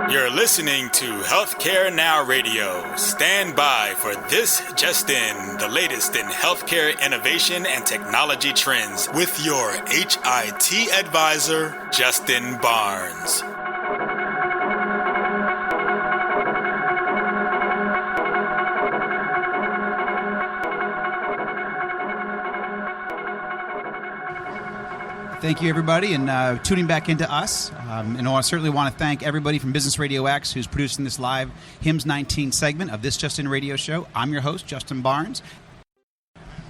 You're listening to Healthcare Now Radio. Stand by for This Just In, the latest in healthcare innovation and technology trends with your HIT advisor, Justin Barnes. Thank you, everybody, and tuning back into us. And I certainly want to thank everybody from Business Radio X who's producing this live HIMSS19 segment of This Just In Radio show. I'm your host, Justin Barnes.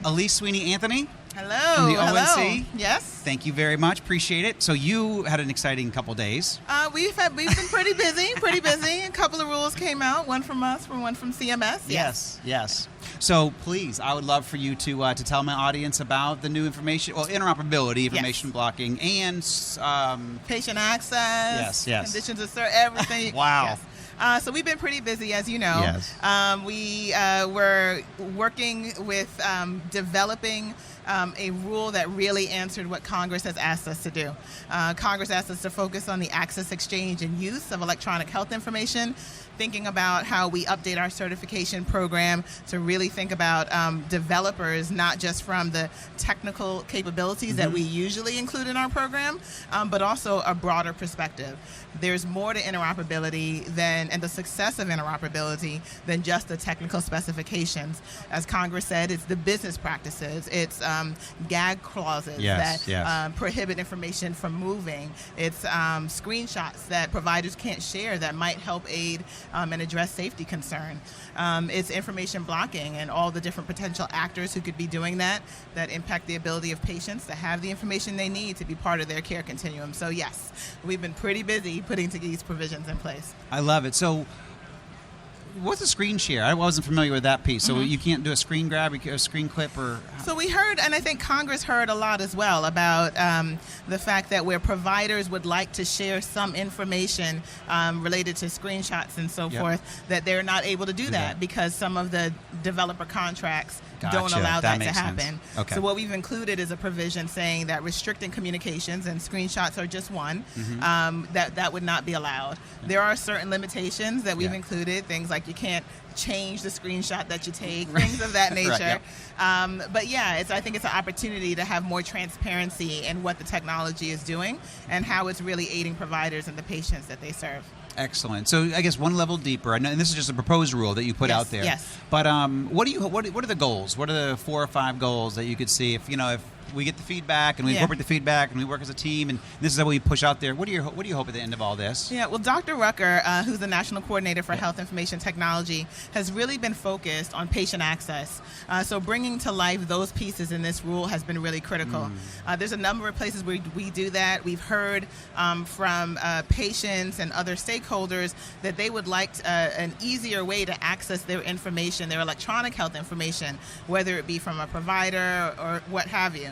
Elise Sweeney, Anthony. Hello. From the hello. ONC. Yes. Thank you very much. Appreciate it. So you had an exciting couple days. We've been pretty busy. A couple of rules came out. One from us, one from CMS. Yes. So please, I would love for you to tell my audience about the new information, interoperability, information blocking, and patient access. Yes. Conditions of service, everything. Wow. Yes. So we've been pretty busy, as you know. Yes. We were working with developing a rule that really answered what Congress has asked us to do. Congress asked us to focus on the access, exchange, and use of electronic health information, thinking about how we update our certification program to really think about developers, not just from the technical capabilities that we usually include in our program, but also a broader perspective. There's more to interoperability and the success of interoperability than just the technical specifications. As Congress said, it's the business practices. It's gag clauses that prohibit information from moving. It's screenshots that providers can't share that might help aid and address safety concern. It's information blocking and all the different potential actors who could be doing that impact the ability of patients to have the information they need to be part of their care continuum. So yes, we've been pretty busy putting these provisions in place. I love it. So what's a screen share? I wasn't familiar with that piece. So you can't do a screen grab, a screen clip, or... So we heard, and I think Congress heard a lot as well about the fact that where providers would like to share some information related to screenshots and so forth, that they're not able to do that because some of the developer contracts don't allow that to happen. Okay. So what we've included is a provision saying that restricting communications, and screenshots are just one, that would not be allowed. There are certain limitations that we've included, things like you can't change the screenshot that you take, things of that nature. But I think it's an opportunity to have more transparency in what the technology is doing and how it's really aiding providers and the patients that they serve. Excellent. So I guess one level deeper, and this is just a proposed rule that you put out there. Yes. But what are the goals? What are the 4 or 5 goals that you could see if we get the feedback and we incorporate the feedback and we work as a team and this is how we push out there? What do you hope at the end of all this? Yeah, well, Dr. Rucker, who's the National Coordinator for Health Information Technology, has really been focused on patient access. So bringing to life those pieces in this rule has been really critical. There's a number of places where we do that. We've heard from patients and other stakeholders that they would like an easier way to access their information, their electronic health information, whether it be from a provider or what have you.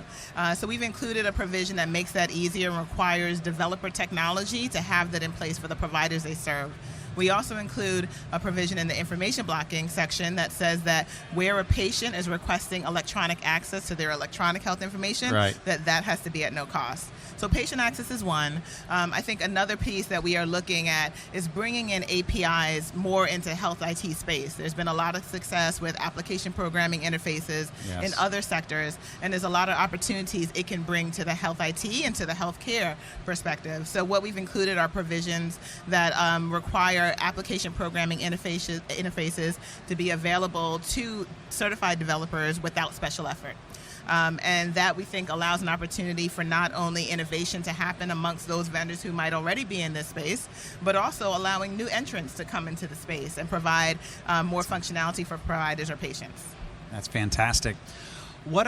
So we've included a provision that makes that easier and requires developer technology to have that in place for the providers they serve. We also include a provision in the information blocking section that says that where a patient is requesting electronic access to their electronic health information, that has to be at no cost. So patient access is one. I think another piece that we are looking at is bringing in APIs more into health IT space. There's been a lot of success with application programming interfaces in other sectors, and there's a lot of opportunities it can bring to the health IT and to the healthcare perspective. So what we've included are provisions that require application programming interfaces to be available to certified developers without special effort. And that we think allows an opportunity for not only innovation to happen amongst those vendors who might already be in this space, but also allowing new entrants to come into the space and provide more functionality for providers or patients. That's fantastic. What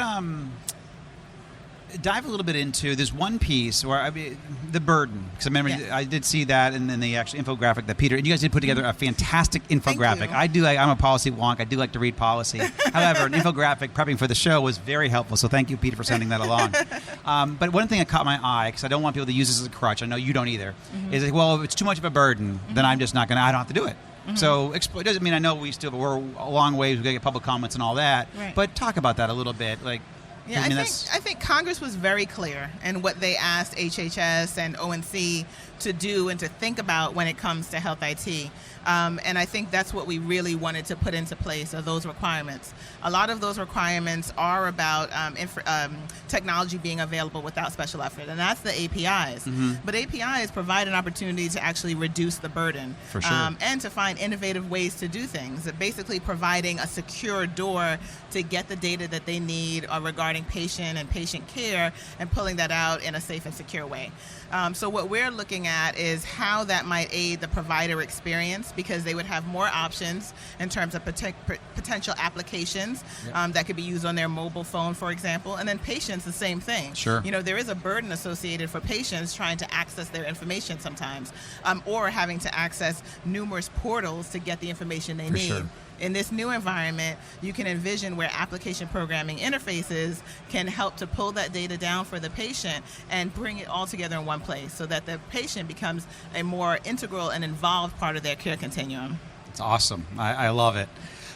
dive a little bit into this one piece where the burden, because I remember I did see that and then the actual infographic that Peter and you guys did put together a fantastic infographic. I'm a policy wonk. I do like to read policy. However, an infographic prepping for the show was very helpful. So thank you, Peter, for sending that along. But one thing that caught my eye, because I don't want people to use this as a crutch, I know you don't either, is if it's too much of a burden, then I'm just not I don't have to do it. So it doesn't mean I know we're a long ways. We got to get public comments and all that. But talk about that a little bit, like. Yeah, I think Congress was very clear in what they asked HHS and ONC to do and to think about when it comes to health IT. And I think that's what we really wanted to put into place, are those requirements. A lot of those requirements are about technology being available without special effort, and that's the APIs. Mm-hmm. But APIs provide an opportunity to actually reduce the burden. For sure. And to find innovative ways to do things, basically providing a secure door to get the data that they need regarding patient and patient care and pulling that out in a safe and secure way. So what we're looking at is how that might aid the provider experience, because they would have more options in terms of potential applications that could be used on their mobile phone, for example. And then patients, the same thing. Sure. You know, there is a burden associated for patients trying to access their information sometimes, or having to access numerous portals to get the information they need. Sure. In this new environment, you can envision where application programming interfaces can help to pull that data down for the patient and bring it all together in one place so that the patient becomes a more integral and involved part of their care continuum. It's awesome. I love it.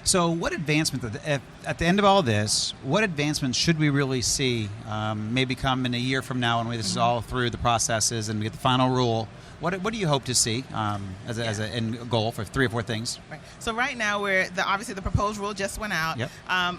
So what advancement, at the end of all this, what advancements should we really see maybe come in a year from now when this is all through the processes and we get the final rule? What do you hope to see as an end goal for 3 or 4 things? Right. So right now, obviously the proposed rule just went out. Yep.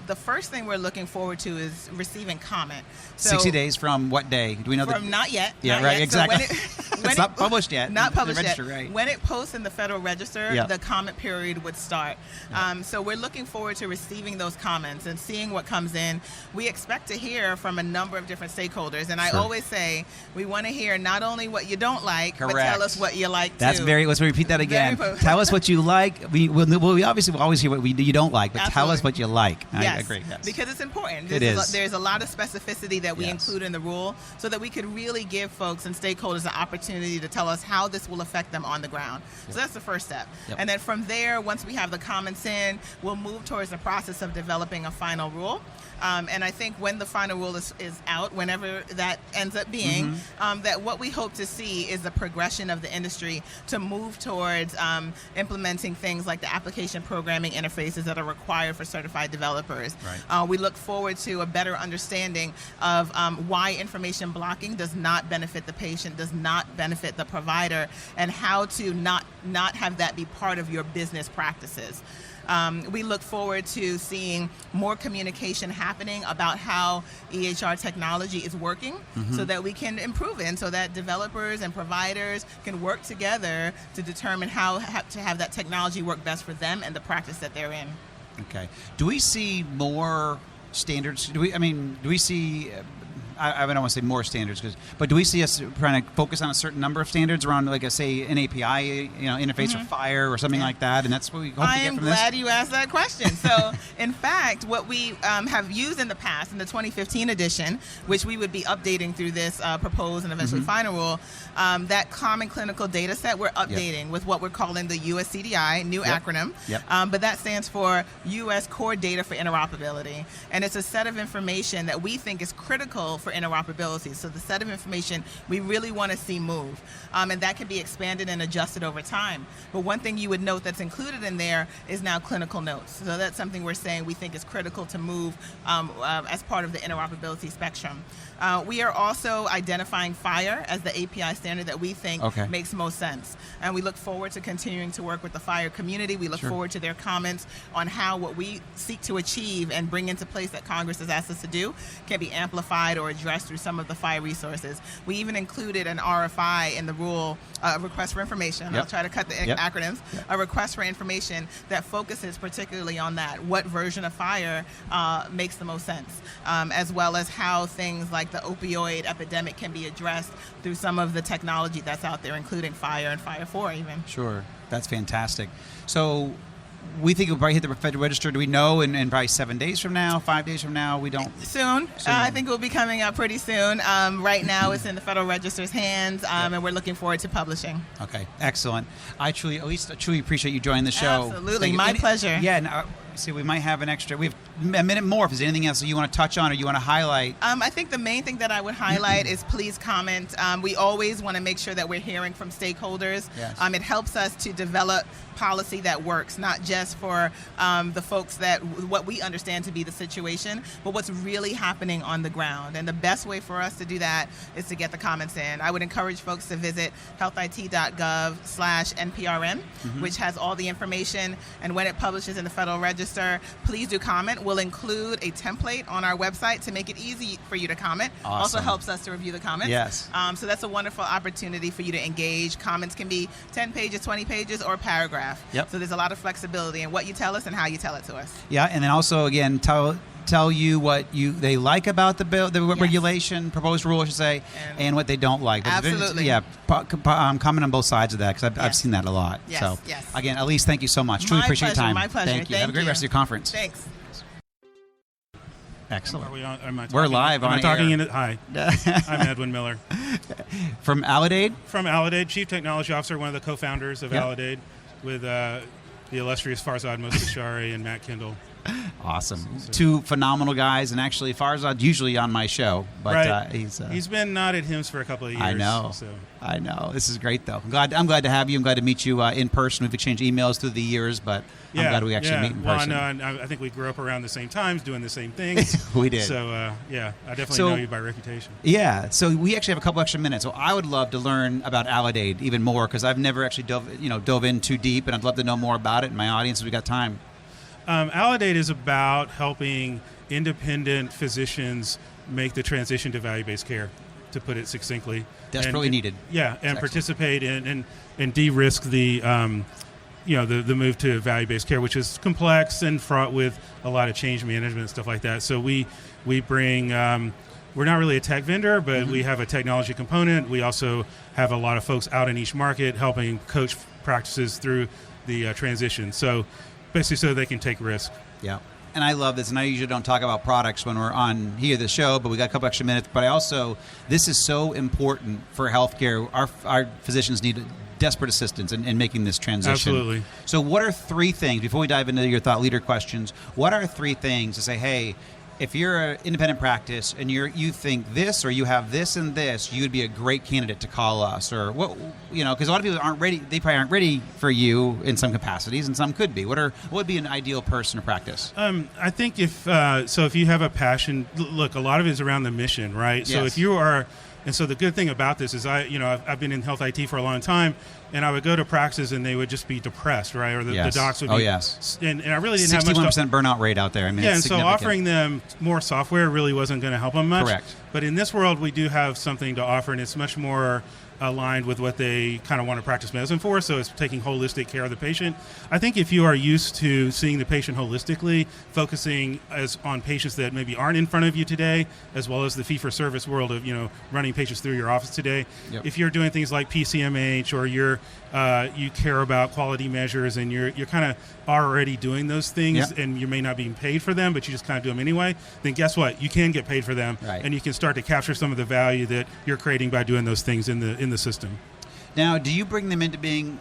The first thing we're looking forward to is receiving comment. So 60 days from what day? Do we know? Not yet. Yeah, not right, yet. exactly. So it's not published yet. Not published yet. Right. When it posts in the Federal Register, the comment period would start. Yep. So we're looking forward to receiving those comments and seeing what comes in. We expect to hear from a number of different stakeholders. And I always say we want to hear not only what you don't like, Correct. but tell us what you like. Let's repeat that again. Tell us what you like. We obviously will always hear what you don't like, but Tell us what you like. Yes. I agree. Yes. Because it's important. There's a lot of specificity that we include in the rule so that we could really give folks and stakeholders an opportunity to tell us how this will affect them on the ground. Yep. So that's the first step. Yep. And then from there, once we have the comments in, we'll move towards the process of developing a final rule. And I think when the final rule is out, whenever that ends up being, that what we hope to see is the progression of the industry to move towards implementing things like the application programming interfaces that are required for certified developers. Right. We look forward to a better understanding of why information blocking does not benefit the patient, does not benefit the provider, and how to not have that be part of your business practices. We look forward to seeing more communication happening about how EHR technology is working so that we can improve it and so that developers and providers can work together to determine how to have that technology work best for them and the practice that they're in. Okay. Do we see more standards? Do we see... I don't want to say more standards, but do we see us trying to focus on a certain number of standards around, like, say, an API interface or FHIR or something like that? And that's what we hope to get from this? I am glad you asked that question. So, in fact, what we have used in the past, in the 2015 edition, which we would be updating through this proposed and eventually final rule, that common clinical data set we're updating with what we're calling the USCDI, new acronym. Yep. But that stands for U.S. Core Data for Interoperability. And it's a set of information that we think is critical for interoperability. So the set of information we really want to see move. And that can be expanded and adjusted over time. But one thing you would note that's included in there is now clinical notes. So that's something we're saying we think is critical to move as part of the interoperability spectrum. We are also identifying FHIR as the API standard that we think makes most sense. And we look forward to continuing to work with the FHIR community. We look forward to their comments on how what we seek to achieve and bring into place that Congress has asked us to do can be amplified or addressed through some of the FHIR resources. We even included an RFI in the rule, a request for information. I'll try to cut the acronyms. A request for information that focuses particularly on that. What version of FHIR makes the most sense, as well as how things like the opioid epidemic can be addressed through some of the technology that's out there, including FHIR and FHIR4 even. Sure. That's fantastic. So we think it'll probably hit the Federal Register. Do we know in probably 7 days from now, 5 days from now? We don't. Soon. I think it will be coming out pretty soon. Right now it's in the Federal Register's hands, and we're looking forward to publishing. Okay. Excellent. Elise, I truly appreciate you joining the show. Absolutely. My pleasure. Yeah. And See, we might have an extra. We have a minute more. If there's anything else that you want to touch on or you want to highlight. I think the main thing that I would highlight is please comment. We always want to make sure that we're hearing from stakeholders. Yes. It helps us to develop policy that works, not just for the folks that what we understand to be the situation, but what's really happening on the ground. And the best way for us to do that is to get the comments in. I would encourage folks to visit healthit.gov/NPRM, which has all the information. And when it publishes in the Federal Register, please do comment. We'll include a template on our website to make it easy for you to comment. Awesome. Also helps us to review the comments. Yes. So that's a wonderful opportunity for you to engage. Comments can be 10 pages, 20 pages, or a paragraph. Yep. So there's a lot of flexibility in what you tell us and how you tell it to us. Yeah, and then also, again, tell you what they like about the bill, the regulation, proposed rule, I should say, and what they don't like. Absolutely. Yeah, comment on both sides of that, because I've seen that a lot. Yes, so, yes. Again, Elise, thank you so much. Truly appreciate your time. My pleasure. Thank you. Have a great rest of your conference. Thanks. Excellent. Are we on, am I talking, We're live am on I talking air. Hi, I'm Edwin Miller. From Aledade? From Aledade, Chief Technology Officer, one of the co-founders of Aledade, with the illustrious Farzad Mostashari and Matt Kendall. Awesome. Two phenomenal guys, and actually Farzad usually on my show, but he's been not at HIMSS for a couple of years. I know. So. I know. This is great, though. I'm glad to have you. I'm glad to meet you in person. We've exchanged emails through the years, but I'm glad we actually meet in person. Well, I know. I think we grew up around the same times, doing the same things. We did. So, I definitely know you by reputation. Yeah. So we actually have a couple extra minutes. So I would love to learn about Aledade even more, because I've never actually dove in too deep, and I'd love to know more about it. And my audience, if we got time. Aledade is about helping independent physicians make the transition to value-based care, to put it succinctly. Desperately needed. Yeah, and participate in de-risk the move to value-based care, which is complex and fraught with a lot of change management and stuff like that. So we bring. We're not really a tech vendor, but we have a technology component. We also have a lot of folks out in each market helping coach practices through the transition. So basically, so they can take risk. Yeah. And I love this, and I usually don't talk about products when we're on here, the show, but we got a couple extra minutes. But this is so important for healthcare. Our physicians need desperate assistance in making this transition. Absolutely. So what are three things, before we dive into your thought leader questions, what are three things to say, hey, if you're an independent practice and you think this, or you have this and this, you would be a great candidate to call us, or what, because a lot of people aren't ready. They probably aren't ready for you in some capacities, and some could be. What would be an ideal person to practice? I think if you have a passion, look, a lot of it is around the mission, right? Yes. So if you are. And so the good thing about this is I've been in health IT for a long time, and I would go to practices and they would just be depressed, right? Or the docs would be. Oh, yes. And I really didn't have much. 61% burnout rate out there. I mean, yeah, it's and so offering them more software really wasn't going to help them much. Correct. But in this world, we do have something to offer, and it's much more aligned with what they kind of want to practice medicine for, so it's taking holistic care of the patient. I think if you are used to seeing the patient holistically, focusing on patients that maybe aren't in front of you today, as well as the fee-for-service world of running patients through your office today, if you're doing things like PCMH, or you care about quality measures, and you're kind of already doing those things, and you may not be paid for them, but you just kind of do them anyway, then guess what? You can get paid for them, and you can start to capture some of the value that you're creating by doing those things in the system. Now, do you bring them into being?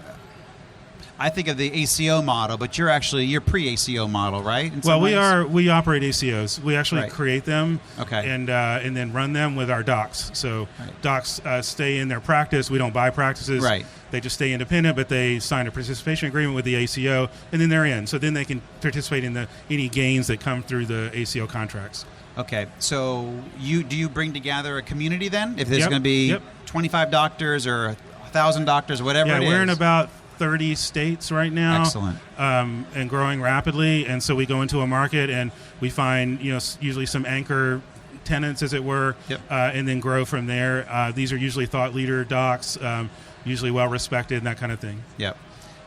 I think of the ACO model, but you're pre-ACO model, right? Well, we operate ACOs. We actually create them, and then run them with our docs. So docs stay in their practice. We don't buy practices. Right. They just stay independent, but they sign a participation agreement with the ACO, and then they're in. So then they can participate in any gains that come through the ACO contracts. Okay, so do you bring together a community then? If there's going to be 25 doctors or 1,000 doctors, whatever it is. Yeah, we're in about 30 states right now. Excellent. And growing rapidly. And so we go into a market and we find, usually some anchor tenants, as it were, and then grow from there. These are usually thought leader docs, usually well-respected and that kind of thing. Yep.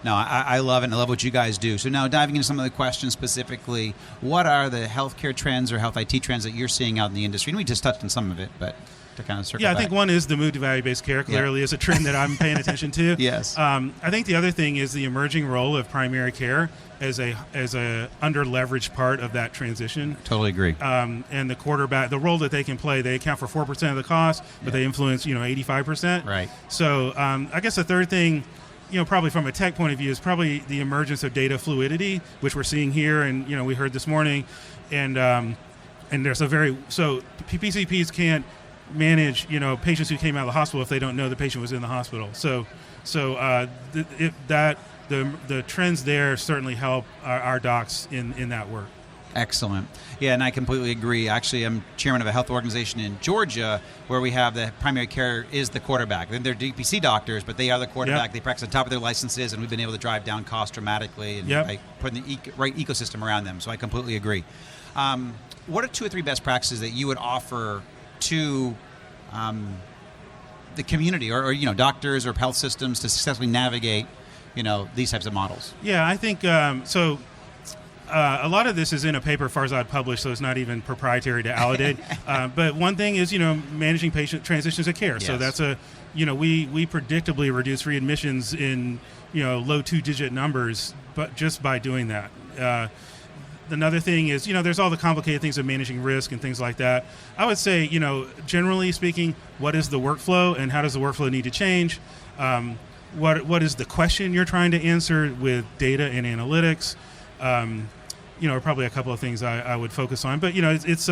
No, I love it, and I love what you guys do. So now diving into some of the questions specifically, what are the healthcare trends or health IT trends that you're seeing out in the industry? And we just touched on some of it, but to kind of circle back. I think one is the move to value-based care clearly is a trend that I'm paying attention to. Yes. I think the other thing is the emerging role of primary care as a under-leveraged part of that transition. Totally agree. And the role that they can play, they account for 4% of the cost, but they influence 85%. Right. So I guess the third thing, probably from a tech point of view, is probably the emergence of data fluidity, which we're seeing here, and we heard this morning, and there's so PCPs can't manage patients who came out of the hospital if they don't know the patient was in the hospital. So the trends there certainly help our docs in that work. Excellent. Yeah, and I completely agree. Actually, I'm chairman of a health organization in Georgia where we have the primary care is the quarterback. They're DPC doctors, but they are the quarterback. Yep. They practice on top of their licenses, and we've been able to drive down costs dramatically and by putting the right ecosystem around them. So I completely agree. What are 2 or 3 best practices that you would offer to the community or doctors or health systems to successfully navigate these types of models? Yeah, I think so. A lot of this is in a paper Farzad published, so it's not even proprietary to Aledade. But one thing is, managing patient transitions of care. Yes. So that's we predictably reduce readmissions in, low 2-digit numbers, but just by doing that. Another thing is, there's all the complicated things of managing risk and things like that. I would say, generally speaking, what is the workflow and how does the workflow need to change? What is the question you're trying to answer with data and analytics? Are probably a couple of things I would focus on. But, it's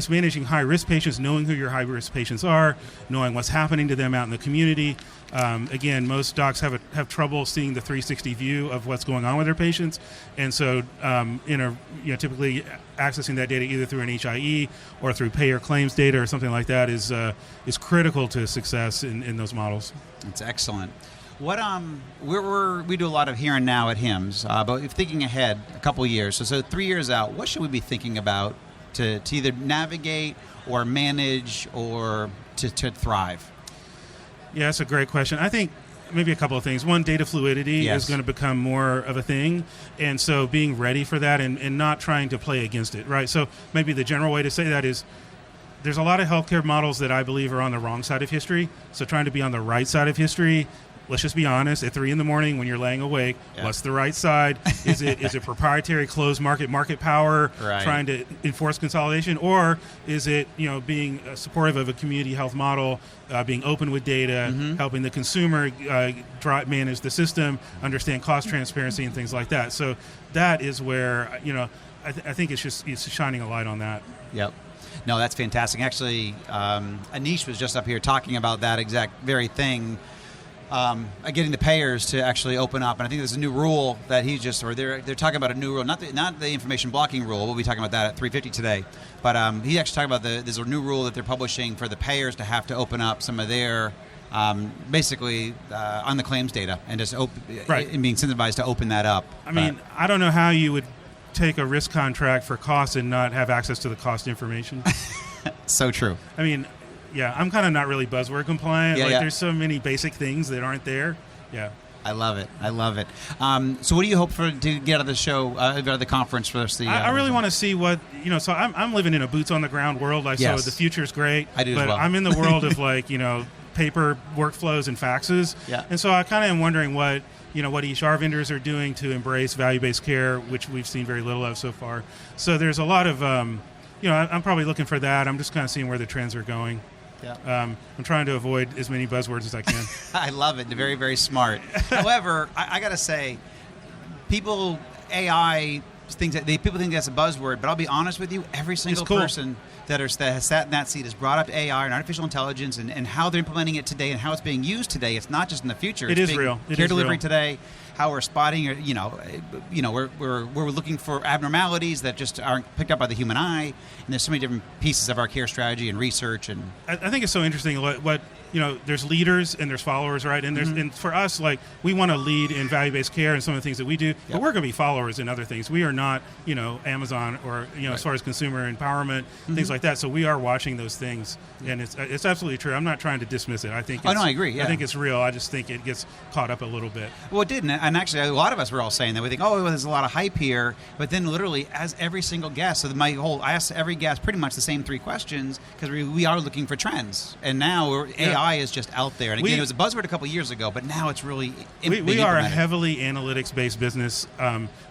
managing high-risk patients, knowing who your high-risk patients are, knowing what's happening to them out in the community. Again, most docs have trouble seeing the 360 view of what's going on with their patients. And so, typically accessing that data either through an HIE or through payer claims data or something like that is critical to success in those models. That's excellent. What we do a lot of here and now at HIMSS, but if thinking ahead a couple of years, so 3 years out, what should we be thinking about to either navigate or manage or to thrive? Yeah, that's a great question. I think maybe a couple of things. One, data fluidity is going to become more of a thing, and so being ready for that and not trying to play against it, right? So maybe the general way to say that is there's a lot of healthcare models that I believe are on the wrong side of history, so trying to be on the right side of history. Let's just be honest. At 3 a.m. when you're laying awake, what's the right side? Is it proprietary, closed market power, trying to enforce consolidation, or is it being supportive of a community health model, being open with data, helping the consumer manage the system, understand cost transparency and things like that? So that is where I think it's shining a light on that. Yep. No, that's fantastic. Actually, Anish was just up here talking about that exact very thing. Getting the payers to actually open up, and I think there's a new rule that they're talking about a new rule, not the information blocking rule. We'll be talking about that at 3:50 today, but he actually talking about there's a new rule that they're publishing for the payers to have to open up some of their basically on the claims data and just and being incentivized to open that up. I mean, I don't know how you would take a risk contract for cost and not have access to the cost information. So true. I mean. Yeah, I'm kind of not really buzzword compliant. There's so many basic things that aren't there. Yeah. I love it. So what do you hope to get out of the show, out of the conference for us? I really want to see what, so I'm living in a boots-on-the-ground world. So the future's great. I do but as well. I'm in the world of paper workflows and faxes. Yeah. And so I kind of am wondering what EHR vendors are doing to embrace value-based care, which we've seen very little of so far. So there's a lot of, I'm probably looking for that. I'm just kind of seeing where the trends are going. Yeah. I'm trying to avoid as many buzzwords as I can. I love it. They're very, very smart. However, I got to say, people think that's a buzzword, but I'll be honest with you, every single person that has sat in that seat has brought up AI and artificial intelligence and how they're implementing it today and how it's being used today. It's not just in the future. It is real. Care delivery today, how we're spotting, we're looking for abnormalities that just aren't picked up by the human eye. And there's so many different pieces of our care strategy and research. And I think it's so interesting what there's leaders and there's followers, right? And there's and for us, we want to lead in value-based care and some of the things that we do, but we're going to be followers in other things. We are not, Amazon or as far as consumer empowerment, things like that. So we are watching those things, and it's absolutely true. I'm not trying to dismiss it. I think. I agree. Yeah. I think it's real. I just think it gets caught up a little bit. Well, it did, and actually, a lot of us were all saying that. We think, there's a lot of hype here, but then literally, as every single guest, I asked every guest pretty much the same 3 questions because we are looking for trends, and now AI is just out there. And again, it was a buzzword a couple of years ago, but now it's really we are a heavily analytics-based business.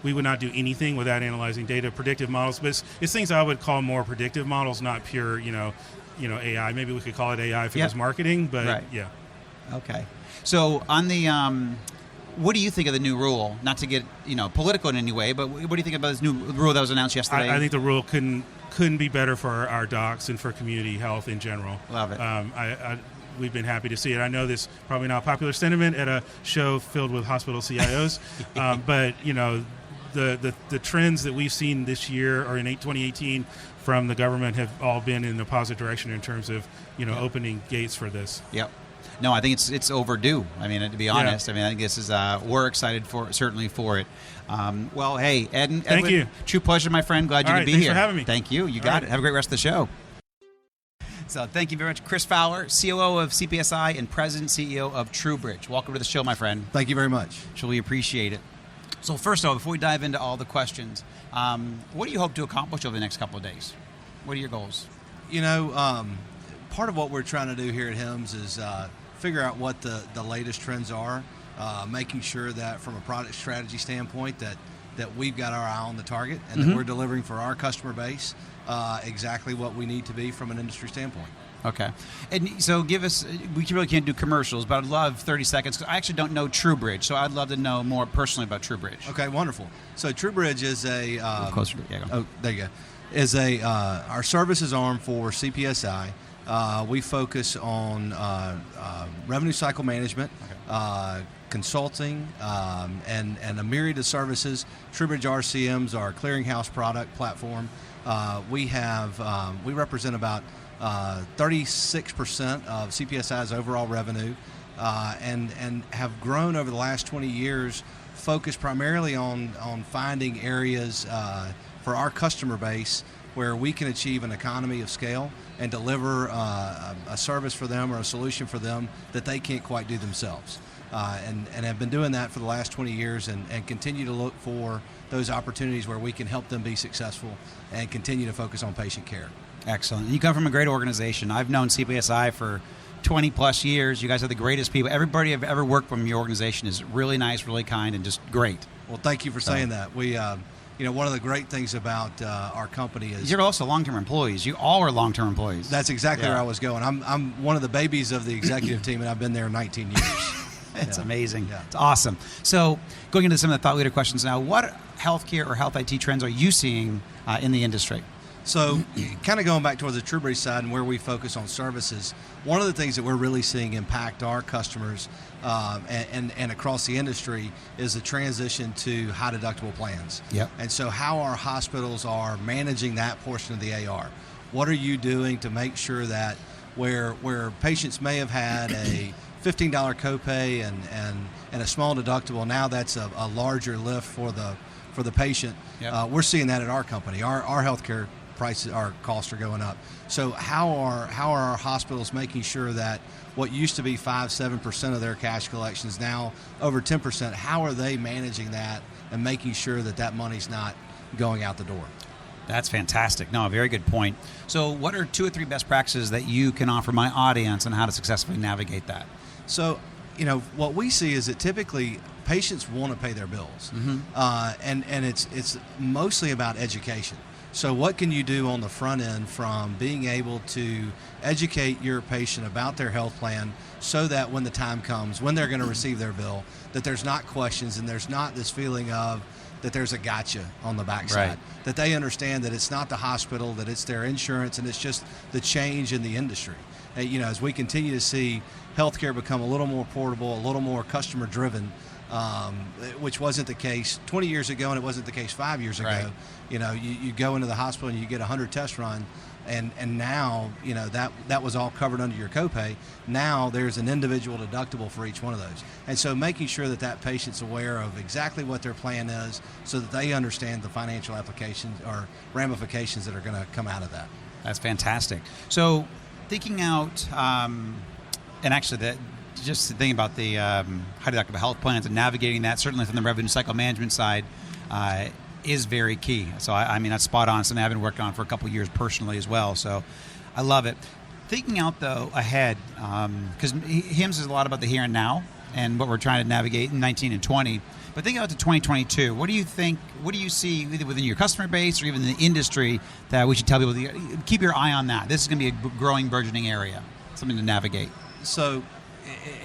We would not do anything without analyzing data, predictive models, but it's things I would call more predictive models, not pure, AI. Maybe we could call it AI if it was marketing, but yeah. Okay. So on the what do you think of the new rule? Not to get political in any way, but what do you think about this new rule that was announced yesterday? I think the rule couldn't be better for our docs and for community health in general. Love it. We've been happy to see it. I know this is probably not popular sentiment at a show filled with hospital CIOs, but the trends that we've seen this year or in 2018 from the government have all been in the positive direction in terms of opening gates for this. Yep. No, I think it's overdue. I mean, to be honest, I think this is we're excited certainly for it. Well, hey, Edwin, thank you. True pleasure, my friend. Glad you could be thanks here. For having me. Thank you. You got it. Have a great rest of the show. So thank you very much, Chris Fowler, COO of CPSI and President CEO of Trubridge. Welcome to the show, my friend. Thank you very much. Truly appreciate it. So first of all, before we dive into all the questions, what do you hope to accomplish over the next couple of days? What are your goals? Part of what we're trying to do here at HIMSS is figure out what the latest trends are, making sure that from a product strategy standpoint that we've got our eye on the target and that we're delivering for our customer base exactly what we need to be from an industry standpoint. Okay. And so give us, we really can't do commercials, but I'd love 30 seconds because I actually don't know Trubridge, so I'd love to know more personally about Trubridge. Okay, wonderful. So Trubridge is a... closer to go. Oh, there you go. Our services arm for CPSI. We focus on revenue cycle management, consulting, and a myriad of services. Trubridge RCM's our clearinghouse product platform. We represent about 36% of CPSI's overall revenue, and have grown over the last 20 years, focused primarily on finding areas for our customer base where we can achieve an economy of scale and deliver a service for them or a solution for them that they can't quite do themselves. And have been doing that for the last 20 years and continue to look for those opportunities where we can help them be successful and continue to focus on patient care. Excellent. You come from a great organization. I've known CPSI for 20 plus years. You guys are the greatest people. Everybody I've ever worked from your organization is really nice, really kind, and just great. Well, thank you for saying that. We, one of the great things about our company is you're also long-term employees. You all are long-term employees. That's exactly where I was going. I'm one of the babies of the executive team, and I've been there 19 years. It's amazing. Yeah. It's awesome. So going into some of the thought leader questions now, what healthcare or health IT trends are you seeing in the industry? So kind of going back towards the Trubridge side and where we focus on services, one of the things that we're really seeing impact our customers and across the industry is the transition to high deductible plans. Yep. And so how our hospitals are managing that portion of the AR. What are you doing to make sure that where patients may have had a $15 copay and a small deductible, now that's a larger lift for the patient. Yep. We're seeing that at our company. Our healthcare prices, our costs are going up. So how are our hospitals making sure that what used to be 5-7% of their cash collections now over 10%? How are they managing that and making sure that money's not going out the door? That's fantastic. No, a very good point. So what are 2 or 3 best practices that you can offer my audience on how to successfully navigate that? So, what we see is that typically patients want to pay their bills, and it's mostly about education. So what can you do on the front end from being able to educate your patient about their health plan so that when the time comes, when they're going to receive their bill, that there's not questions and there's not this feeling of that there's a gotcha on the backside, right. That they understand that it's not the hospital, that it's their insurance, and it's just the change in the industry. As we continue to see healthcare become a little more portable, a little more customer driven, which wasn't the case 20 years ago, and it wasn't the case 5 years ago. Right. You go into the hospital and you get 100 tests run, and now that was all covered under your copay. Now there's an individual deductible for each one of those, and so making sure that patient's aware of exactly what their plan is, so that they understand the financial applications or ramifications that are going to come out of that. That's fantastic. So thinking out, and actually just thinking about the high deductible health plans and navigating that, certainly from the revenue cycle management side, is very key. So that's spot on. Something I've been working on for a couple of years personally as well. So I love it. Thinking out though ahead, because HIMSS is a lot about the here and now and what we're trying to navigate in 19 and 20. But thinking out to 2022, what do you think? What do you see either within your customer base or even in the industry that we should tell people to keep your eye on that? This is going to be a growing, burgeoning area, something to navigate. So,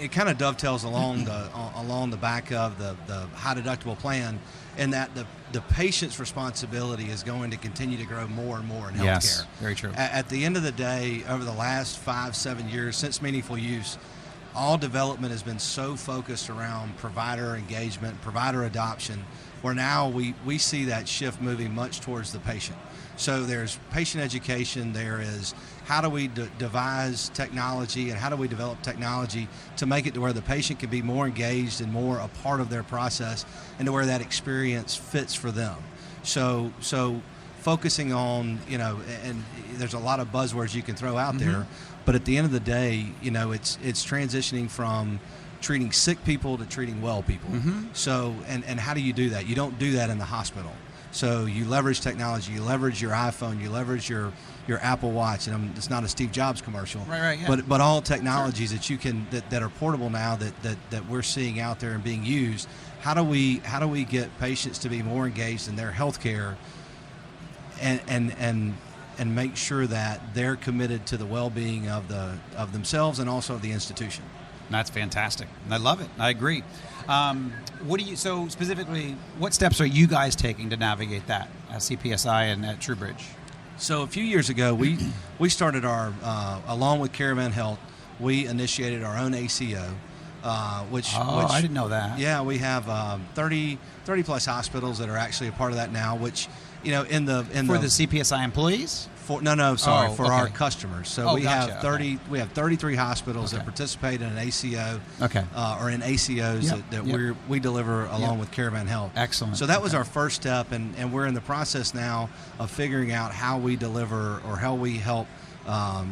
it kind of dovetails along the back of the high deductible plan, in that the patient's responsibility is going to continue to grow more and more in healthcare. Yes, very true. At the end of the day, over the last 5-7 years since meaningful use, all development has been so focused around provider engagement, provider adoption, where now we see that shift moving much towards the patient. So there's patient education, there is how do we devise technology, and how do we develop technology to make it to where the patient can be more engaged and more a part of their process, and to where that experience fits for them. So focusing on, and there's a lot of buzzwords you can throw out there, but at the end of the day, it's transitioning from treating sick people to treating well people. So, and how do you do that? You don't do that in the hospital. So you leverage technology, you leverage your iPhone, you leverage your Apple Watch, and it's not a Steve Jobs commercial, right, yeah. but all technologies that you can that are portable now that we're seeing out there and being used. How do we get patients to be more engaged in their health care, and make sure that they're committed to the well-being of themselves and also of the institution? That's fantastic. I love it. I agree. So specifically, what steps are you guys taking to navigate that at CPSI and at Trubridge? So a few years ago, we started our, along with Caravan Health, we initiated our own ACO, which I didn't know that. Yeah, we have 30 plus hospitals that are actually a part of that now, which, in the the CPSI employees? For our customers. So we have 33 hospitals that participate in an ACO, or in ACOs that we deliver along with Caravan Health. Excellent. So that was our first step, and we're in the process now of figuring out how we deliver, or how we help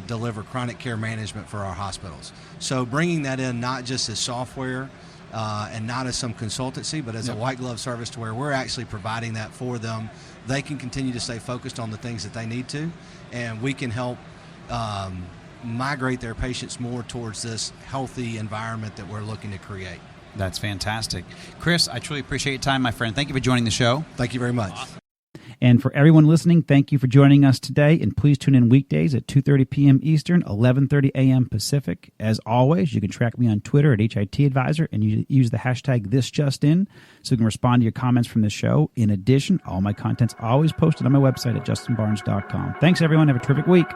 deliver chronic care management for our hospitals. So bringing that in not just as software and not as some consultancy, but as a white glove service, to where we're actually providing that for them. They can continue to stay focused on the things that they need to, and we can help migrate their patients more towards this healthy environment that we're looking to create. That's fantastic. Chris, I truly appreciate your time, my friend. Thank you for joining the show. Thank you very much. Awesome. And for everyone listening, thank you for joining us today. And please tune in weekdays at 2:30 p.m. Eastern, 11:30 a.m. Pacific. As always, you can track me on Twitter at HIT Advisor, and you use the hashtag #ThisJustIn so you can respond to your comments from this show. In addition, all my content's always posted on my website at justinbarnes.com. Thanks, everyone. Have a terrific week.